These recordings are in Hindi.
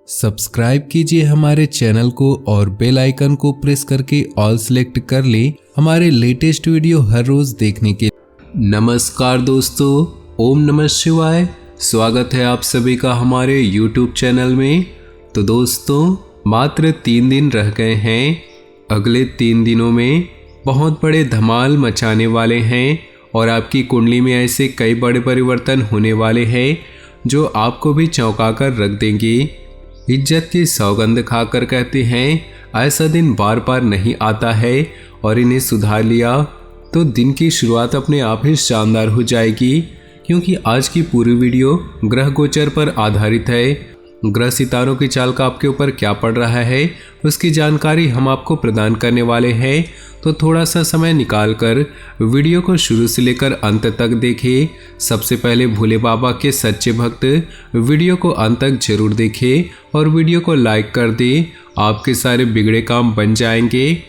सब्सक्राइब कीजिए हमारे चैनल को और बेल आइकन को प्रेस करके ऑल सेलेक्ट कर ले हमारे लेटेस्ट वीडियो हर रोज देखने के। नमस्कार दोस्तों, ओम नमः शिवाय। स्वागत है आप सभी का हमारे YouTube चैनल में। तो दोस्तों, मात्र 3 दिन रह गए हैं। अगले 3 दिनों में बहुत बड़े धमाल मचाने वाले हैं और आपकी कुंडली में ऐसे कई बड़े परिवर्तन होने वाले हैं जो आपको भी चौंका कर रख देंगे। इज्जत की सौगंध खाकर कहते हैं ऐसा दिन बार बार नहीं आता है और इन्हें सुधार लिया तो दिन की शुरुआत अपने आप ही शानदार हो जाएगी। क्योंकि आज की पूरी वीडियो ग्रह गोचर पर आधारित है। ग्रह सितारों की चाल का आपके ऊपर क्या पड़ रहा है उसकी जानकारी हम आपको प्रदान करने वाले हैं। तो थोड़ा सा समय निकालकर वीडियो को शुरू से लेकर अंत तक देखें। सबसे पहले भोले बाबा के सच्चे भक्त वीडियो को अंत तक जरूर देखें और वीडियो को लाइक कर दें। आपके सारे बिगड़े काम बन जाएंगे।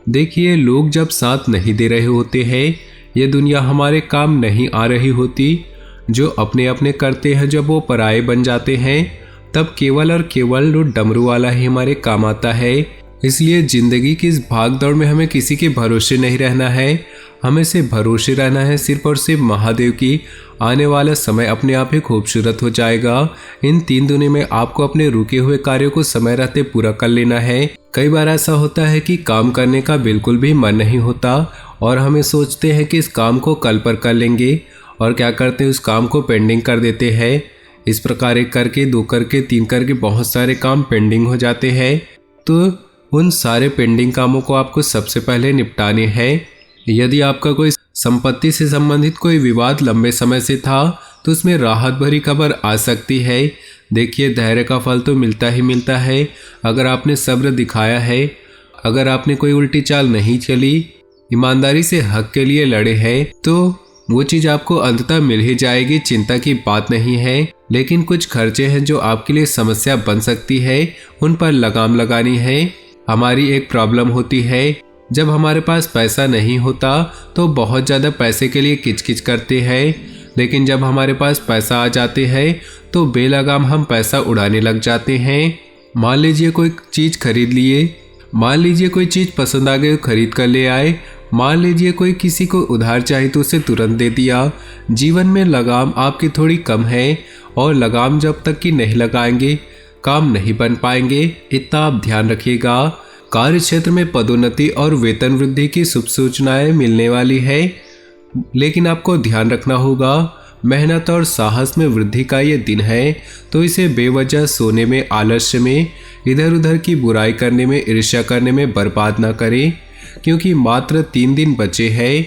देखिए, लोग जब साथ नहीं दे रहे होते हैं, ये दुनिया हमारे काम नहीं आ रही होती। जो अपने अपने करते हैं, जब वो पराये बन जाते हैं तब केवल और केवल वो डमरू वाला ही हमारे काम आता है। इसलिए जिंदगी की इस भाग दौड़ में हमें किसी के भरोसे नहीं रहना है। हमें से भरोसे रहना है सिर्फ और सिर्फ महादेव की। आने वाला समय अपने आप ही खूबसूरत हो जाएगा। इन 3 दिनों में आपको अपने रुके हुए कार्यों को समय रहते पूरा कर लेना है। कई बार ऐसा होता है कि काम करने का बिल्कुल भी मन नहीं होता और हमें सोचते हैं कि इस काम को कल पर कर लेंगे और क्या करते हैं, उस काम को पेंडिंग कर देते हैं। इस प्रकार 1 करके 2 करके 3 करके बहुत सारे काम पेंडिंग हो जाते हैं। तो उन सारे पेंडिंग कामों को आपको सबसे पहले निपटाने हैं। यदि आपका कोई संपत्ति से संबंधित कोई विवाद लंबे समय से था तो उसमें राहत भरी खबर आ सकती है। देखिए, धैर्य का फल तो मिलता ही मिलता है। अगर आपने सब्र दिखाया है, अगर आपने कोई उल्टी चाल नहीं चली, ईमानदारी से हक के लिए लड़े हैं, तो वो चीज़ आपको अंततः मिल ही जाएगी। चिंता की बात नहीं है। लेकिन कुछ खर्चे हैं जो आपके लिए समस्या बन सकती है, उन पर लगाम लगानी है। हमारी एक प्रॉब्लम होती है, जब हमारे पास पैसा नहीं होता तो बहुत ज़्यादा पैसे के लिए किचकिच करते हैं। लेकिन जब हमारे पास पैसा आ जाते हैं तो बेलगाम हम पैसा उड़ाने लग जाते हैं। मान लीजिए कोई चीज़ खरीद लिए, मान लीजिए कोई चीज़ पसंद आ गई खरीद कर ले आए, मान लीजिए कोई किसी को उधार चाहिए तो उसे तुरंत दे दिया। जीवन में लगाम आपकी थोड़ी कम है और लगाम जब तक कि नहीं लगाएंगे काम नहीं बन पाएंगे। इतना आप ध्यान रखिएगा। कार्य क्षेत्र में पदोन्नति और वेतन वृद्धि की शुभ सूचनाएं मिलने वाली है, लेकिन आपको ध्यान रखना होगा मेहनत और साहस में वृद्धि का ये दिन है। तो इसे बेवजह सोने में, आलस्य में, इधर उधर की बुराई करने में, ईर्ष्या करने में बर्बाद ना करें। क्योंकि मात्र 3 दिन बचे हैं।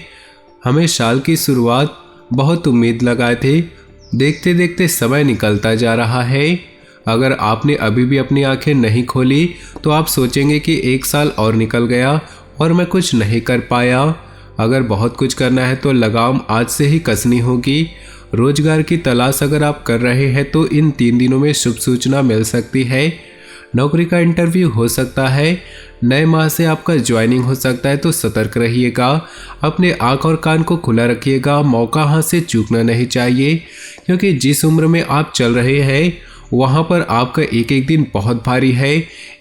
हमें साल की शुरुआत बहुत उम्मीद लगाए थे, देखते देखते समय निकलता जा रहा है। अगर आपने अभी भी अपनी आंखें नहीं खोली तो आप सोचेंगे कि 1 साल और निकल गया और मैं कुछ नहीं कर पाया। अगर बहुत कुछ करना है तो लगाम आज से ही कसनी होगी। रोजगार की तलाश अगर आप कर रहे हैं तो इन 3 दिनों में शुभ सूचना मिल सकती है। नौकरी का इंटरव्यू हो सकता है, नए माह से आपका ज्वाइनिंग हो सकता है, तो सतर्क रहिएगा। अपने आँख और कान को खुला रखिएगा। मौका हाथ से चूकना नहीं चाहिए, क्योंकि जिस उम्र में आप चल रहे हैं वहाँ पर आपका एक एक दिन बहुत भारी है।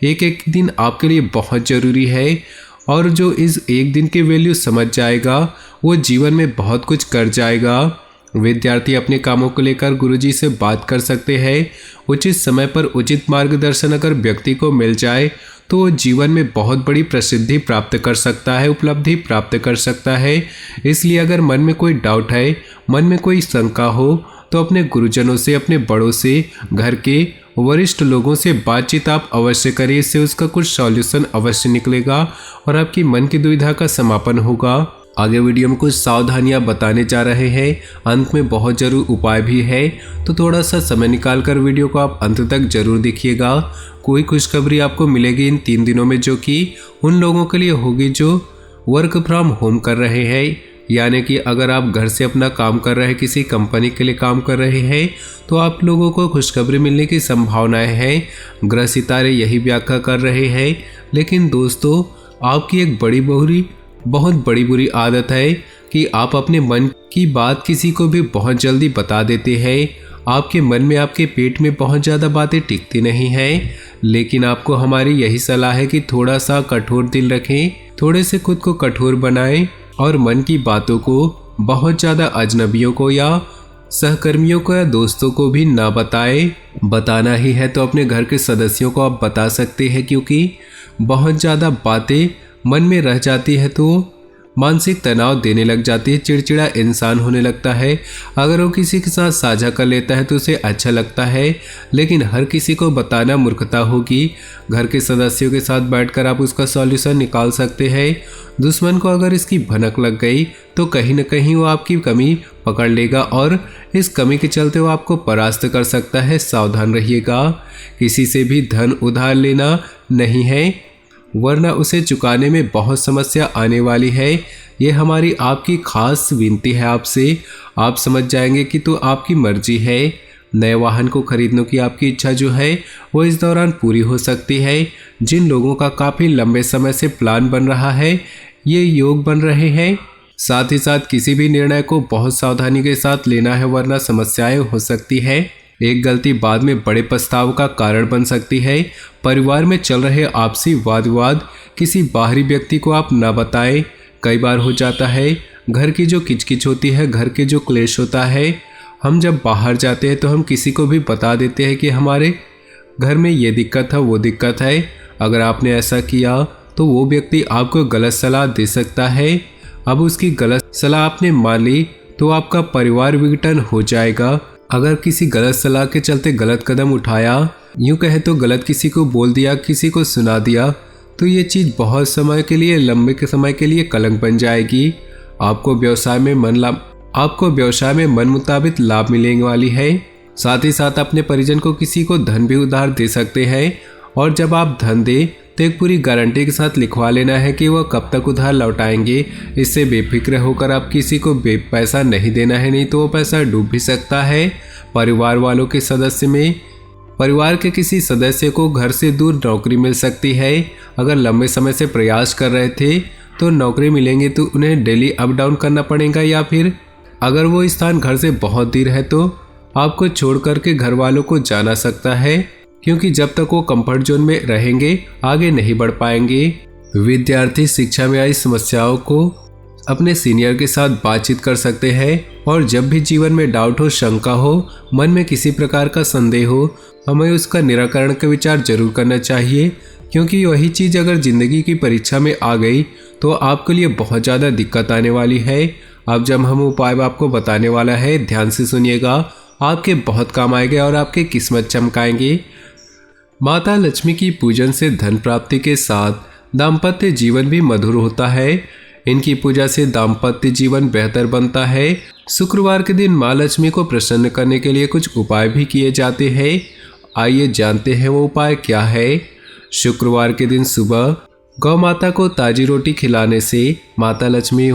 एक एक दिन आपके लिए बहुत ज़रूरी है और जो इस एक दिन की वैल्यू समझ जाएगा वो जीवन में बहुत कुछ कर जाएगा। विद्यार्थी अपने कामों को लेकर गुरुजी से बात कर सकते हैं। उचित समय पर उचित मार्गदर्शन अगर व्यक्ति को मिल जाए तो वो जीवन में बहुत बड़ी प्रसिद्धि प्राप्त कर सकता है, उपलब्धि प्राप्त कर सकता है। इसलिए अगर मन में कोई डाउट है, मन में कोई शंका हो, तो अपने गुरुजनों से, अपने बड़ों से, घर के वरिष्ठ लोगों से बातचीत आप अवश्य करिए। इससे उसका कुछ सॉल्यूशन अवश्य निकलेगा और आपकी मन की दुविधा का समापन होगा। आगे वीडियो में कुछ सावधानियां बताने जा रहे हैं, अंत में बहुत जरूर उपाय भी है। तो थोड़ा सा समय निकालकर वीडियो को आप अंत तक जरूर देखिएगा। कोई खुशखबरी आपको मिलेगी इन 3 दिनों में, जो कि उन लोगों के लिए होगी जो वर्क फ्रॉम होम कर रहे हैं। यानी कि अगर आप घर से अपना काम कर रहे हैं, किसी कंपनी के लिए काम कर रहे हैं, तो आप लोगों को खुशखबरी मिलने की संभावनाएं हैं। ग्रह सितारे यही व्याख्या कर रहे हैं। लेकिन दोस्तों, आपकी एक बहुत बड़ी बुरी आदत है कि आप अपने मन की बात किसी को भी बहुत जल्दी बता देते हैं। आपके मन में, आपके पेट में बहुत ज़्यादा बातें टिकती नहीं हैं, लेकिन आपको हमारी यही सलाह है कि थोड़ा सा कठोर दिल रखें, थोड़े से खुद को कठोर बनाएं और मन की बातों को बहुत ज़्यादा अजनबियों को या सहकर्मियों को या दोस्तों को भी ना बताएं। बताना ही है तो अपने घर के सदस्यों को आप बता सकते हैं, क्योंकि बहुत ज़्यादा बातें मन में रह जाती है तो मानसिक तनाव देने लग जाती है, चिड़चिड़ा इंसान होने लगता है। अगर वो किसी के साथ साझा कर लेता है तो उसे अच्छा लगता है, लेकिन हर किसी को बताना मूर्खता होगी। घर के सदस्यों के साथ बैठकर आप उसका सॉल्यूशन निकाल सकते हैं। दुश्मन को अगर इसकी भनक लग गई तो कहीं न कहीं वो आपकी कमी पकड़ लेगा और इस कमी के चलते वो आपको परास्त कर सकता है। सावधान रहिएगा, किसी से भी धन उधार लेना नहीं है, वरना उसे चुकाने में बहुत समस्या आने वाली है। ये हमारी आपकी खास विनती है आपसे। आप समझ जाएंगे कि तो आपकी मर्जी है। नए वाहन को खरीदने की आपकी इच्छा जो है वो इस दौरान पूरी हो सकती है। जिन लोगों का काफ़ी लंबे समय से प्लान बन रहा है, ये योग बन रहे हैं। साथ ही साथ किसी भी निर्णय को बहुत सावधानी के साथ लेना है, वरना समस्याएं हो सकती है। एक गलती बाद में बड़े पछताव का कारण बन सकती है। परिवार में चल रहे आपसी वाद विवाद किसी बाहरी व्यक्ति को आप ना बताएं। कई बार हो जाता है, घर की जो किचकिच होती है, घर के जो क्लेश होता है, हम जब बाहर जाते हैं तो हम किसी को भी बता देते हैं कि हमारे घर में ये दिक्कत है, वो दिक्कत है। अगर आपने ऐसा किया तो वो व्यक्ति आपको गलत सलाह दे सकता है। अब उसकी गलत सलाह आपने मान ली तो आपका परिवार विघटन हो जाएगा। अगर किसी गलत सलाह के चलते गलत कदम उठाया, यूँ कहे तो गलत किसी को बोल दिया, किसी को सुना दिया, तो ये चीज़ बहुत समय के लिए, लंबे के समय के लिए कलंक बन जाएगी। आपको व्यवसाय में मन मुताबिक लाभ मिलने वाली है। साथ ही साथ अपने परिजन को किसी को धन भी उधार दे सकते हैं, और जब आप धन दें तो एक पूरी गारंटी के साथ लिखवा लेना है कि वह कब तक उधार लौटाएंगे। इससे बेफिक्र होकर आप किसी को पैसा नहीं देना है, नहीं तो वो पैसा डूब भी सकता है। परिवार के किसी सदस्य को घर से दूर नौकरी मिल सकती है। अगर लंबे समय से प्रयास कर रहे थे तो नौकरी मिलेंगे तो उन्हें डेली अप डाउन करना पड़ेगा, या फिर अगर वो स्थान घर से बहुत दूर है तो आपको छोड़ करके घर वालों को जाना सकता है, क्योंकि जब तक वो कंफर्ट जोन में रहेंगे आगे नहीं बढ़ पाएंगे। विद्यार्थी शिक्षा में आई समस्याओं को अपने सीनियर के साथ बातचीत कर सकते हैं, और जब भी जीवन में डाउट हो, शंका हो, मन में किसी प्रकार का संदेह हो, हमें उसका निराकरण का विचार जरूर करना चाहिए, क्योंकि वही चीज़ अगर ज़िंदगी की परीक्षा में आ गई तो आपके लिए बहुत ज़्यादा दिक्कत आने वाली है। अब जब हम उपाय आपको बताने वाला है, ध्यान से सुनिएगा, आपके बहुत काम आएंगे और आपके किस्मत चमकाएंगे। माता लक्ष्मी की पूजन से धन प्राप्ति के साथ दाम्पत्य जीवन भी मधुर होता है। इनकी पूजा से दाम्पत्य जीवन बेहतर बनता है। शुक्रवार के दिन माँ लक्ष्मी को प्रसन्न करने के लिए कुछ उपाय भी किए जाते हैं। आइए जानते हैं वो उपाय क्या है। शुक्रवार के दिन सुबह गौ माता को ताजी रोटी खिलाने से माता लक्ष्मी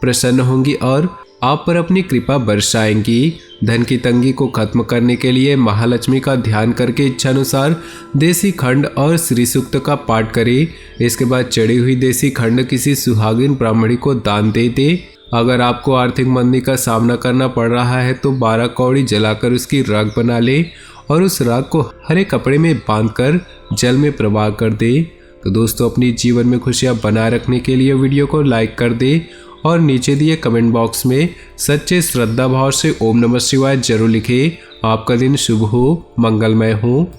प्रसन्न होंगी और आप पर अपनी कृपा बरसाएंगी। धन की तंगी को खत्म करने के लिए महालक्ष्मी का ध्यान करके इच्छानुसार देसी खंड और श्री सूक्त का पाठ करें। इसके बाद चढ़ी हुई देसी खंड किसी सुहागिन ब्राह्मणी को दान दे दे। अगर आपको आर्थिक मंदी का सामना करना पड़ रहा है तो 12 कौड़ी जलाकर उसकी राख बना ले और उस राख को हरे कपड़े में बांधकर जल में प्रवाह कर दे। तो दोस्तों, अपनी जीवन में खुशियां बनाए रखने के लिए वीडियो को लाइक कर दे और नीचे दिए कमेंट बॉक्स में सच्चे श्रद्धा भाव से ओम नमः शिवाय जरूर लिखें। आपका दिन शुभ हो, मंगलमय हो।